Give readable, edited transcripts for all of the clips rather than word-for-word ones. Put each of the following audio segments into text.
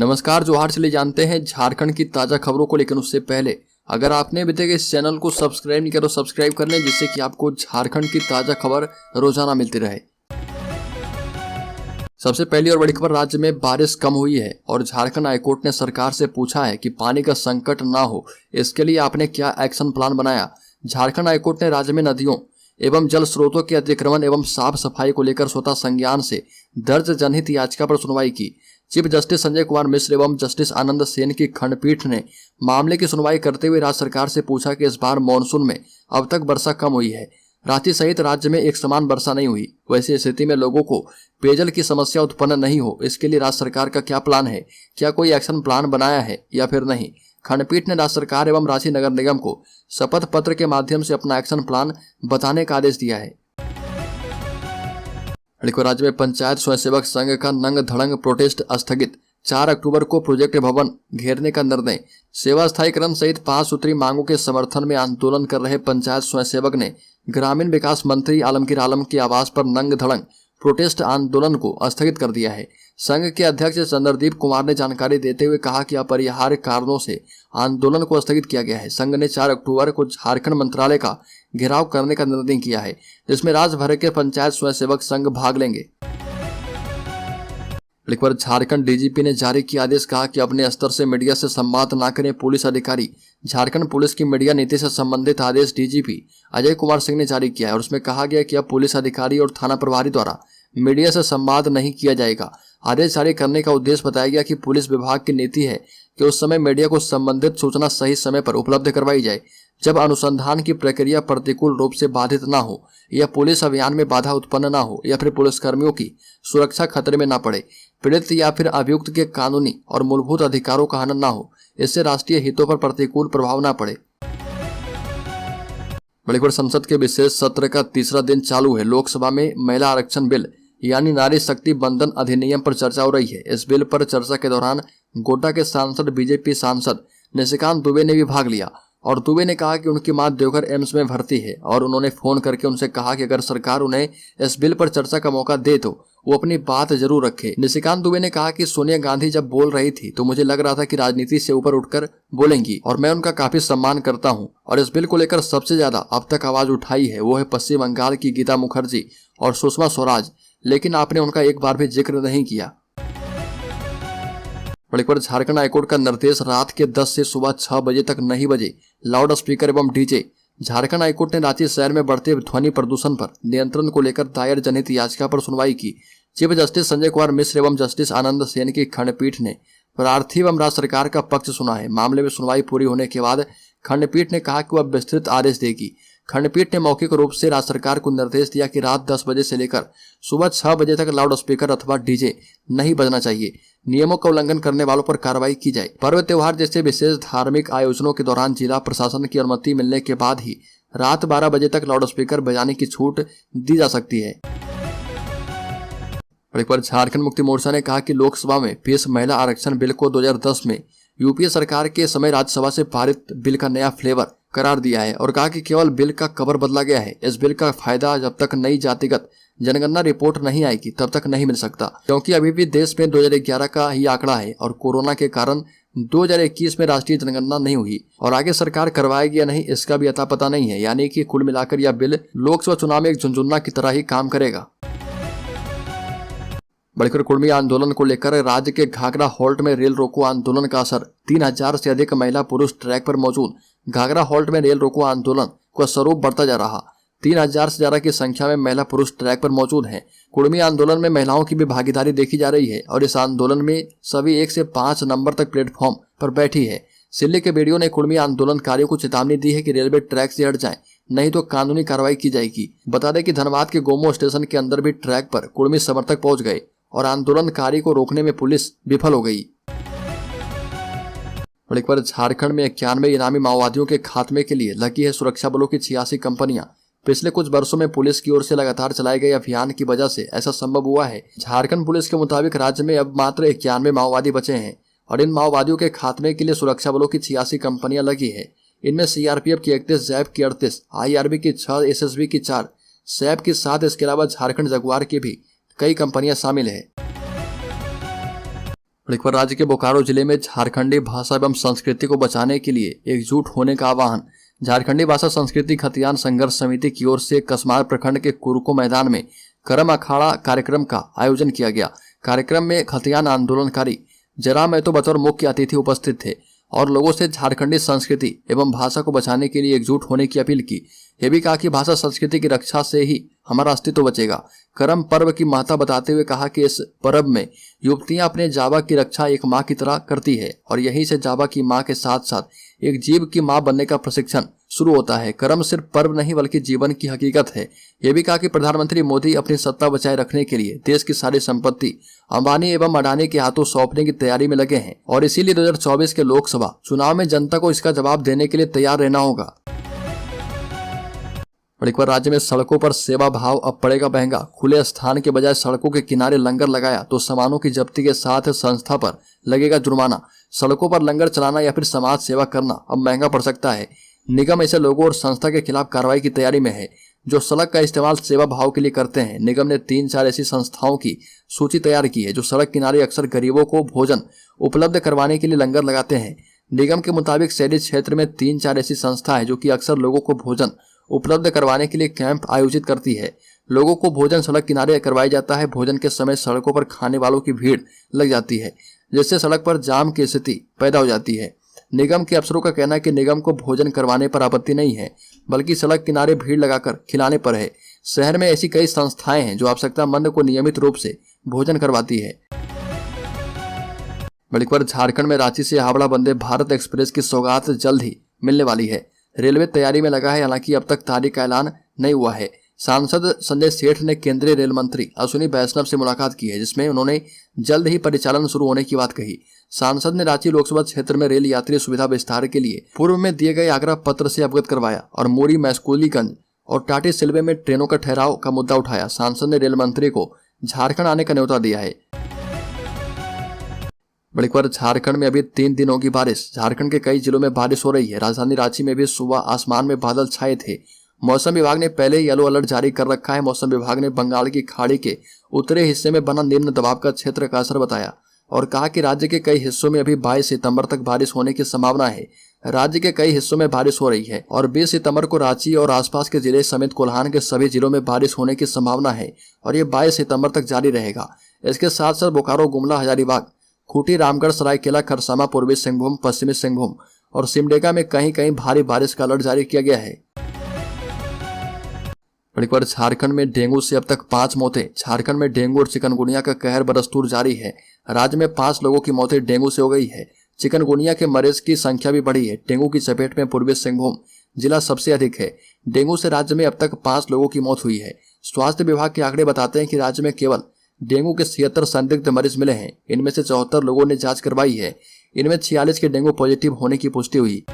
नमस्कार, जोहार। चलिए जानते हैं झारखंड की ताजा खबरों को। लेकिन उससे पहले अगर आपने अभी तक इस चैनल को सब्सक्राइब नहीं किया तो सब्सक्राइब कर लें, जिससे कि आपको झारखंड की ताजा खबर रोजाना मिलती रहे। सबसे पहली और बड़ी खबर, राज्य में बारिश कम हुई है और झारखंड हाईकोर्ट ने सरकार से पूछा है कि पानी का संकट ना हो, इसके लिए आपने क्या एक्शन प्लान बनाया। झारखंड हाईकोर्ट ने राज्य में नदियों एवं जल स्रोतों के अतिक्रमण एवं साफ सफाई को लेकर स्वतः संज्ञान से दर्ज जनहित याचिका पर सुनवाई की। चीफ जस्टिस संजय कुमार मिश्र एवं जस्टिस आनंद सेन की खंडपीठ ने मामले की सुनवाई करते हुए राज्य सरकार से पूछा कि इस बार मानसून में अब तक वर्षा कम हुई है, रांची सहित राज्य में एक समान वर्षा नहीं हुई। वैसी स्थिति में लोगों को पेयजल की समस्या उत्पन्न नहीं हो, इसके लिए राज्य सरकार का क्या प्लान है, क्या कोई एक्शन प्लान बनाया है या फिर नहीं। खंडपीठ ने राज्य सरकार एवं रांची नगर निगम को शपथ पत्र के माध्यम से अपना एक्शन प्लान बताने का आदेश दिया है। राज्य में पंचायत स्वयंसेवक संघ का नंग धड़ंग प्रोटेस्ट स्थगित, 4 अक्टूबर को प्रोजेक्ट भवन घेरने का निर्णय। सेवा स्थायीकरण सहित 5 सूत्री मांगों के समर्थन में आंदोलन कर रहे पंचायत स्वयंसेवक ने ग्रामीण विकास मंत्री आलमगीर आलम के आवास पर नंग धड़ंग प्रोटेस्ट आंदोलन को स्थगित कर दिया है। संघ के अध्यक्ष चंद्रदीप कुमार ने जानकारी देते हुए कहा कि अपरिहार्य कारणों से आंदोलन को स्थगित किया गया है। संघ ने 4 अक्टूबर को झारखंड मंत्रालय का घेराव करने का निर्णय किया है, जिसमें राज्य भर के पंचायत स्वयंसेवक संघ भाग लेंगे। झारखंड डीजीपी ने जारी किया आदेश, कहा कि अपने स्तर से मीडिया से संवाद न करें पुलिस अधिकारी। झारखंड पुलिस की मीडिया नीति से संबंधित आदेश डीजीपी अजय कुमार सिंह ने जारी किया है और उसमें कहा गया कि अब पुलिस अधिकारी और थाना प्रभारी द्वारा मीडिया से संवाद नहीं किया जाएगा। आदेश जारी करने का उद्देश्य बताया गया कि पुलिस विभाग की नीति है कि उस समय मीडिया को संबंधित सूचना सही समय पर उपलब्ध करवाई जाए, जब अनुसंधान की प्रक्रिया प्रतिकूल रूप से बाधित ना हो या पुलिस अभियान में बाधा उत्पन्न ना हो या फिर पुलिसकर्मियों की सुरक्षा खतरे में ना पड़े, पीड़ित या फिर अभियुक्त के कानूनी और मूलभूत अधिकारों का हनन ना हो, इससे राष्ट्रीय हितों पर प्रतिकूल प्रभाव ना पड़े। संसद के विशेष सत्र का तीसरा दिन चालू है। लोकसभा में महिला आरक्षण बिल यानी नारी शक्ति बंधन अधिनियम पर चर्चा हो रही है। इस बिल पर चर्चा के दौरान गोड्डा के सांसद बीजेपी सांसद निशिकांत दुबे ने भी भाग लिया और दुबे ने कहा कि उनकी मां देवघर एम्स में भर्ती है और उन्होंने फोन करके उनसे कहा कि अगर सरकार उन्हें इस बिल पर चर्चा का मौका दे तो वो अपनी बात जरूर रखे। निशिकांत दुबे ने कहा कि सोनिया गांधी जब बोल रही थी तो मुझे लग रहा था कि राजनीति से ऊपर उठकर बोलेंगी और मैं उनका काफी सम्मान करता हूं और इस बिल को लेकर सबसे ज्यादा अब तक आवाज उठाई है वो है पश्चिम बंगाल की गीता मुखर्जी और सुषमा स्वराज, लेकिन आपने उनका एक बार भी जिक्र नहीं किया। झारखंड हाईकोर्ट का निर्देश, रात के 10 से सुबह 6 बजे तक नहीं बजे लाउड स्पीकर एवं डीजे। झारखंड हाईकोर्ट ने रांची शहर में बढ़ते ध्वनि प्रदूषण पर नियंत्रण को लेकर दायर जनहित याचिका पर सुनवाई की। चीफ जस्टिस संजय कुमार मिश्र एवं जस्टिस आनंद सेन की खंडपीठ ने प्रार्थी एवं राज्य सरकार का पक्ष सुना है। मामले में सुनवाई पूरी होने के बाद खंडपीठ ने कहा कि वह विस्तृत आदेश देगी। खंडपीठ ने मौखिक रूप से राज्य सरकार को निर्देश दिया कि रात 10 बजे से लेकर सुबह 6 बजे तक लाउड स्पीकर अथवा डीजे नहीं बजना चाहिए। नियमों का उल्लंघन करने वालों पर कार्रवाई की जाए। पर्व त्योहार जैसे विशेष धार्मिक आयोजनों के दौरान जिला प्रशासन की अनुमति मिलने के बाद ही रात 12 बजे तक लाउड स्पीकर बजाने की छूट दी जा सकती है। झारखंड मुक्ति मोर्चा ने कहा कि लोकसभा में पेश महिला आरक्षण बिल को 2010 में यूपीए सरकार के समय राज्यसभा से पारित बिल का नया फ्लेवर करार दिया है और कहा कि केवल बिल का कवर बदला गया है। इस बिल का फायदा जब तक नई जातिगत जनगणना रिपोर्ट नहीं आएगी तब तक नहीं मिल सकता, क्योंकि अभी भी देश में 2011 का ही आंकड़ा है और कोरोना के कारण 2021 में राष्ट्रीय जनगणना नहीं हुई और आगे सरकार करवाएगी या नहीं इसका भी अता पता नहीं है। यानी कि कुल मिलाकर यह बिल लोकसभा चुनाव में एक झुनझुना की तरह ही काम करेगा। कुर्मी आंदोलन को लेकर राज्य के घाघरा हॉल्ट में रेल रोको आंदोलन का असर। 3000 से अधिक महिला पुरुष ट्रैक पर मौजूद। घाघरा हॉल्ट में रेल रोको आंदोलन का स्वरूप बढ़ता जा रहा। 3000 से ज्यादा की संख्या में महिला पुरुष ट्रैक पर मौजूद हैं। कुर्मी आंदोलन में महिलाओं की भी भागीदारी देखी जा रही है और इस आंदोलन में सभी 1 से 5 नंबर तक प्लेटफॉर्म पर बैठी है। सिल्ली के वीडियो ने कुर्मी आंदोलनकारियों को चेतावनी दी है कि रेलवे ट्रैक से हट जाएं, नहीं तो कानूनी कार्रवाई की जाएगी। बता दें कि धनबाद के गोमो स्टेशन के अंदर भी ट्रैक पर कुर्मी समर्थक पहुंच गए और आंदोलनकारी को रोकने में पुलिस विफल हो गई। झारखंड में 91 इनामी माओवादियों के खात्मे के लिए लगी है सुरक्षा बलों की 86 कंपनियां। पिछले कुछ वर्षों में पुलिस की ओर से लगातार चलाए गए अभियान की वजह से ऐसा संभव हुआ है। झारखंड पुलिस के मुताबिक राज्य में अब मात्र 91 माओवादी बचे हैं और इन माओवादियों के खात्मे के लिए सुरक्षा बलों की 86 कंपनियां लगी है। इनमें सीआरपीएफ की 31, जैप की 38, आईआरबी की 6, एसएसबी की 4, सैप की 7, इसके अलावा झारखंड जगुआर की भी कई कंपनियां शामिल है। एक बार राज्य के बोकारो जिले में झारखंडी भाषा एवं संस्कृति को बचाने के लिए एकजुट होने का आह्वान। झारखंडी भाषा संस्कृति खतियान संघर्ष समिति की ओर से कसमार प्रखंड के कुरुको मैदान में करम अखाड़ा कार्यक्रम का आयोजन किया गया। कार्यक्रम में खतियान आंदोलनकारी जरा महतो बतौर मुख्य अतिथि उपस्थित थे और लोगों से झारखंडी संस्कृति एवं भाषा को बचाने के लिए एकजुट होने की अपील की। यह भी कहा कि भाषा संस्कृति की रक्षा से ही हमारा अस्तित्व बचेगा। करम पर्व की महत्ता बताते हुए कहा कि इस पर्व में युवतियां अपने जावा की रक्षा एक माँ की तरह करती है और यहीं से जावा की माँ के साथ साथ एक जीव की माँ बनने का प्रशिक्षण शुरू होता है। करम सिर्फ पर्व नहीं बल्कि जीवन की हकीकत है। यह भी कहा कि प्रधानमंत्री मोदी अपनी सत्ता बचाए रखने के लिए देश की सारी संपत्ति अंबानी एवं अडानी के हाथों सौंपने की तैयारी में लगे हैं और इसीलिए 2024 के लोकसभा चुनाव में जनता को इसका जवाब देने के लिए तैयार रहना होगा। एक बार राज्य में सड़कों पर सेवा भाव अब पड़ेगा महंगा। खुले स्थान के बजाय सड़कों के किनारे लंगर लगाया तो सामानों की जब्ती के साथ संस्था पर लगेगा जुर्माना। सड़कों पर लंगर चलाना या फिर समाज सेवा करना अब महंगा पड़ सकता है। निगम ऐसे लोगों और संस्था के खिलाफ कार्रवाई की तैयारी में है जो सड़क का इस्तेमाल सेवा भाव के लिए करते हैं। निगम ने 3-4 ऐसी संस्थाओं की सूची तैयार की है जो सड़क किनारे अक्सर गरीबों को भोजन उपलब्ध करवाने के लिए लंगर लगाते हैं। निगम के मुताबिक शहरी क्षेत्र में 3-4 ऐसी संस्था है जो कि अक्सर लोगों को भोजन उपलब्ध करवाने के लिए कैंप आयोजित करती है। लोगों को भोजन सड़क किनारे करवाया जाता है। भोजन के समय सड़कों पर खाने वालों की भीड़ लग जाती है जिससे सड़क पर जाम की स्थिति पैदा हो जाती है। निगम के अफसरों का कहना है कि निगम को भोजन करवाने पर आपत्ति नहीं है बल्कि सड़क किनारे भीड़ लगाकर खिलाने पर है। शहर में ऐसी कई संस्थाएं हैं जो आवश्यकतामंद को नियमित रूप से भोजन करवाती है। बड़ीपर झारखंड में रांची से हावड़ा वंदे भारत एक्सप्रेस की सौगात जल्द ही मिलने वाली है। रेलवे तैयारी में लगा है, हालांकि अब तक तारीख का ऐलान नहीं हुआ है। सांसद संजय सेठ ने केंद्रीय रेल मंत्री अश्विनी वैष्णव से मुलाकात की है जिसमें उन्होंने जल्द ही परिचालन शुरू होने की बात कही। सांसद ने रांची लोकसभा क्षेत्र में रेल यात्री सुविधा विस्तार के लिए पूर्व में दिए गए आग्रह पत्र से अवगत करवाया और मोरी मैस्कुलीगंज और टाटी सिलवे में ट्रेनों का ठहराव का मुद्दा उठाया। सांसद ने रेल मंत्री को झारखंड आने का न्योता दिया है। बड़ी खबर, झारखंड में अभी 3 दिन होगी बारिश। झारखंड के कई जिलों में बारिश हो रही है। राजधानी रांची में भी सुबह आसमान में बादल छाए थे। मौसम विभाग ने पहले येलो अलर्ट जारी कर रखा है। मौसम विभाग ने बंगाल की खाड़ी के उत्तरी हिस्से में बना निम्न दबाव का क्षेत्र का असर बताया और कहा कि राज्य के कई हिस्सों में अभी 22 सितंबर तक बारिश होने की संभावना है। राज्य के कई हिस्सों में बारिश हो रही है और 20 सितंबर को रांची और आसपास के जिले समेत कोल्हान के सभी जिलों में बारिश होने की संभावना है और ये 22 सितंबर तक जारी रहेगा। इसके साथ साथ बोकारो, गुमला, हजारीबाग, खूंटी, रामगढ़, सरायकेला, खरसावां, पूर्वी सिंहभूम, पश्चिमी सिंहभूम और सिमडेगा में कहीं कहीं भारी बारिश का अलर्ट जारी किया गया है। पर झारखंड में डेंगू से अब तक 5 मौतें। झारखंड में डेंगू और चिकनगुनिया का कहर बरस्तूर जारी है। राज्य में 5 लोगों की मौतें डेंगू से हो गई है। चिकनगुनिया के मरीज की संख्या भी बढ़ी है। डेंगू की चपेट में पूर्वी सिंहभूम जिला सबसे अधिक है। डेंगू से राज्य में अब तक 5 लोगों की मौत हुई है। स्वास्थ्य विभाग के आंकड़े बताते हैं कि राज्य में केवल डेंगू के 76 संदिग्ध मरीज मिले हैं। इनमें से 74 लोगों ने जांच करवाई है। इनमें 46 के डेंगू पॉजिटिव होने की पुष्टि हुई।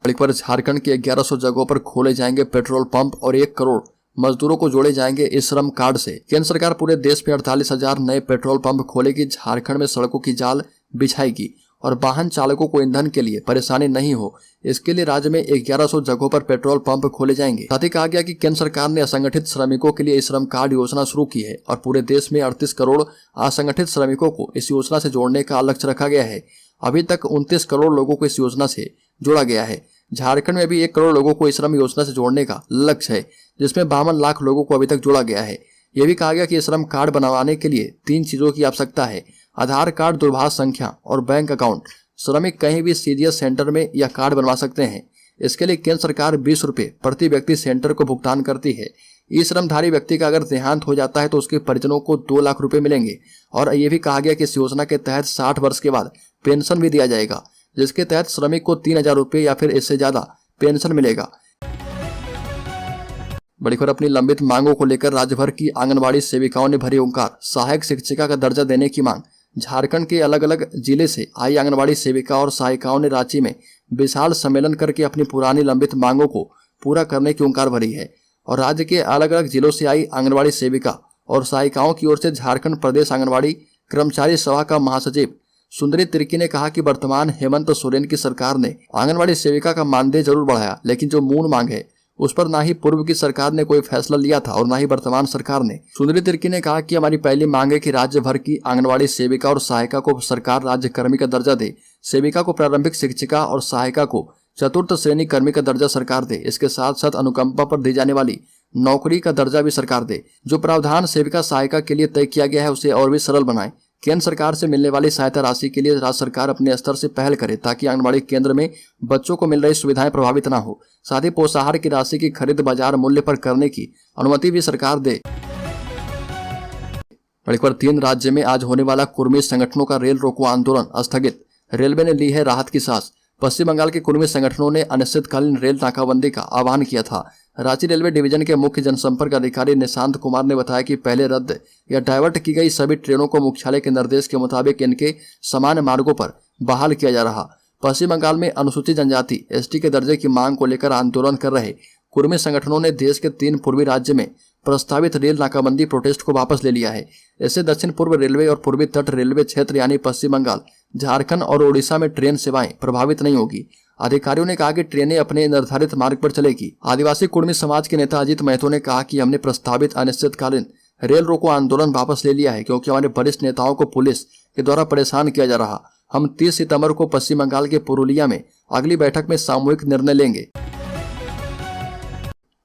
पर झारखंड के 1100 जगहों पर खोले जाएंगे पेट्रोल पंप और 1 करोड़ मजदूरों को जोड़े जाएंगे इस श्रम कार्ड से। केंद्र सरकार पूरे देश में 48,000 नए पेट्रोल पंप खोलेगी। झारखंड में सड़कों की जाल बिछाएगी और वाहन चालकों को ईंधन के लिए परेशानी नहीं हो, इसके लिए राज्य में 1100 जगहों पर पेट्रोल पंप खोले जाएंगे। साथ ही कहा गया कि केंद्र सरकार ने असंगठित श्रमिकों के लिए इस श्रम कार्ड योजना शुरू की है और पूरे देश में 38 करोड़ असंगठित श्रमिकों को इस योजना से जोड़ने का लक्ष्य रखा गया है। अभी तक 29 करोड़ लोगों को इस योजना से जोड़ा गया है। झारखंड में भी 1 करोड़ लोगों को इस श्रम योजना से जोड़ने का लक्ष्य है, जिसमें 52 लाख लोगों को अभी तक जोड़ा गया है। यह भी कहा गया कि श्रम कार्ड बनवाने के लिए 3 चीजों की आवश्यकता है: आधार कार्ड, दूरभाष संख्या और बैंक अकाउंट। श्रमिक कहीं भी सीडीएस सेंटर में यह कार्ड बनवा सकते हैं। इसके लिए केंद्र सरकार 20 रुपये प्रति व्यक्ति सेंटर को भुगतान करती है। ई श्रमधारी व्यक्ति का अगर देहांत हो जाता है तो उसके परिजनों को 2 लाख रुपए मिलेंगे। और यह भी कहा गया कि इस योजना के तहत 60 वर्ष के बाद पेंशन भी दिया जाएगा, जिसके तहत श्रमिक को 3,000 रुपये या फिर इससे ज्यादा पेंशन मिलेगा। बड़ी खबर, अपनी लंबित मांगों को लेकर राज्य भर की आंगनबाड़ी सेविकाओं ने भरी हुंकार। सहायक शिक्षिका का दर्जा देने की मांग। झारखंड के अलग अलग जिले से आई आंगनबाड़ी सेविका और सहायिकाओं ने रांची में विशाल सम्मेलन करके अपनी पुरानी लंबित मांगों को पूरा करने की हुंकार भरी है। और राज्य के अलग अलग जिलों से आई आंगनबाड़ी सेविका और सहायिकाओं की ओर से झारखंड प्रदेश आंगनबाड़ी कर्मचारी सभा का महासचिव सुंदरी तिर्की ने कहा कि वर्तमान हेमंत सोरेन की सरकार ने आंगनबाड़ी सेविका का मानदेय जरूर बढ़ाया, लेकिन जो मूल मांग है उस पर ना ही पूर्व की सरकार ने कोई फैसला लिया था और ना ही वर्तमान सरकार ने। सुंदरी तिर्की ने कहा कि हमारी पहली मांग है कि राज्य भर की आंगनबाड़ी सेविका और सहायिका को सरकार राज्य कर्मी का दर्जा दे। सेविका को प्रारंभिक शिक्षिका और सहायिका को चतुर्थ श्रेणी कर्मी का दर्जा सरकार दे। इसके साथ साथ अनुकंपा पर दी जाने वाली नौकरी का दर्जा भी सरकार दे। जो प्रावधान सेविका सहायिका के लिए तय किया गया है उसे और भी सरल बनाए। केंद्र सरकार से मिलने वाली सहायता राशि के लिए राज्य सरकार अपने स्तर से पहल करे ताकि आंगनबाड़ी केंद्र में बच्चों को मिल रही सुविधाएं प्रभावित न हो। साथ ही पोषाहार की राशि की खरीद बाजार मूल्य पर करने की अनुमति भी सरकार दे। और एक बार 3 राज्य में आज होने वाला कुर्मी संगठनों का रेल रोको आंदोलन स्थगित। रेलवे ने ली है राहत की सांस। पश्चिम बंगाल के कुर्मी संगठनों ने अनिश्चितकालीन रेल नाकाबंदी का आह्वान किया था। रांची रेलवे डिवीजन के मुख्य जनसंपर्क अधिकारी निशांत कुमार ने बताया कि पहले रद्द या डायवर्ट की गई सभी ट्रेनों को मुख्यालय के निर्देश के मुताबिक इनके समान मार्गों पर बहाल किया जा रहा। पश्चिम बंगाल में अनुसूचित जनजाति एसटी के दर्जे की मांग को लेकर आंदोलन कर रहे कुर्मी संगठनों ने देश के 3 पूर्वी राज्य में प्रस्तावित रेल नाकाबंदी प्रोटेस्ट को वापस ले लिया है। इससे दक्षिण पूर्व रेलवे और पूर्वी तट रेलवे क्षेत्र यानी पश्चिम बंगाल, झारखंड और ओडिशा में ट्रेन सेवाएं प्रभावित नहीं होगी। अधिकारियों ने कहा कि ट्रेनें अपने निर्धारित मार्ग पर चलेगी। आदिवासी कुर्मी समाज के नेता अजीत महतो ने कहा कि हमने प्रस्तावित अनिश्चितकालीन रेल रोको आंदोलन वापस ले लिया है क्योंकि हमारे वरिष्ठ नेताओं को पुलिस के द्वारा परेशान किया जा रहा। हम 30 सितंबर को पश्चिम बंगाल के पुरुलिया में अगली बैठक में सामूहिक निर्णय लेंगे।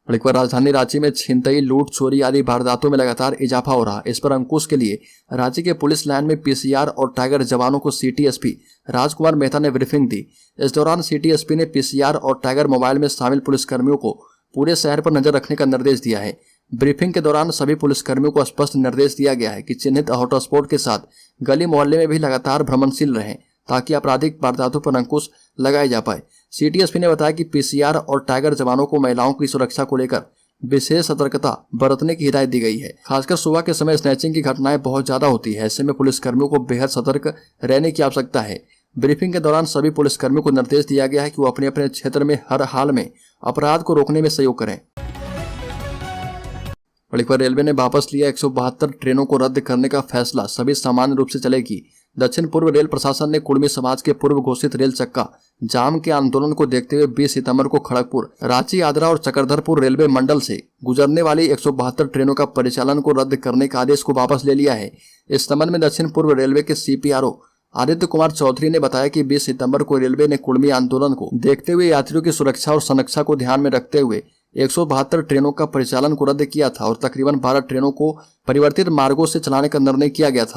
एक बार राजधानी रांची में छिनतई, लूट, चोरी आदि वारदातों में लगातार इजाफा हो रहा। इस पर अंकुश के लिए रांची के पुलिस लाइन में पीसीआर और टाइगर जवानों को सिटी एसपी राजकुमार मेहता ने ब्रीफिंग दी। इस दौरान सिटी एसपी ने पीसीआर और टाइगर मोबाइल में शामिल पुलिसकर्मियों को पूरे शहर पर नजर रखने का निर्देश दिया है। ब्रीफिंग के दौरान सभी पुलिसकर्मियों को स्पष्ट निर्देश दिया गया है कि चिन्हित हॉटस्पॉट के साथ गली मोहल्ले में भी लगातार भ्रमणशील रहें ताकि आपराधिक वारदातों पर अंकुश लगाया जा पाए। सिटी एसपी ने बताया कि पीसीआर और टाइगर जवानों को महिलाओं की सुरक्षा को लेकर विशेष सतर्कता बरतने की हिदायत दी गई है। खासकर सुबह के समय स्नैचिंग की घटनाएं बहुत ज्यादा होती है। ऐसे में पुलिसकर्मियों को बेहद सतर्क रहने की आवश्यकता है। ब्रीफिंग के दौरान सभी पुलिसकर्मियों को निर्देश दिया गया है कि वो अपने अपने क्षेत्र में हर हाल में अपराध को रोकने में सहयोग करें। और एक बार रेलवे ने वापस लिया 172 ट्रेनों को रद्द करने का फैसला, सभी सामान्य रूप से चलेगी। दक्षिण पूर्व रेल प्रशासन ने कुर्मी समाज के पूर्व घोषित रेल चक्का जाम के आंदोलन को देखते हुए 20 सितंबर को खड़गपुर, रांची, आद्रा और चक्रधरपुर रेलवे मंडल से गुजरने वाली 172 ट्रेनों का परिचालन को रद्द करने का आदेश को वापस ले लिया है। इस संबंध में दक्षिण पूर्व रेलवे के सीपीआरओ आदित्य कुमार चौधरी ने बताया कि 20 सितंबर को रेलवे ने कुर्मी आंदोलन को देखते हुए यात्रियों की सुरक्षा और संरक्षा को ध्यान में रखते हुए 172 ट्रेनों का परिचालन को रद्द किया था और तकरीबन 12 ट्रेनों को परिवर्तित मार्गों से चलाने का निर्णय किया गया था।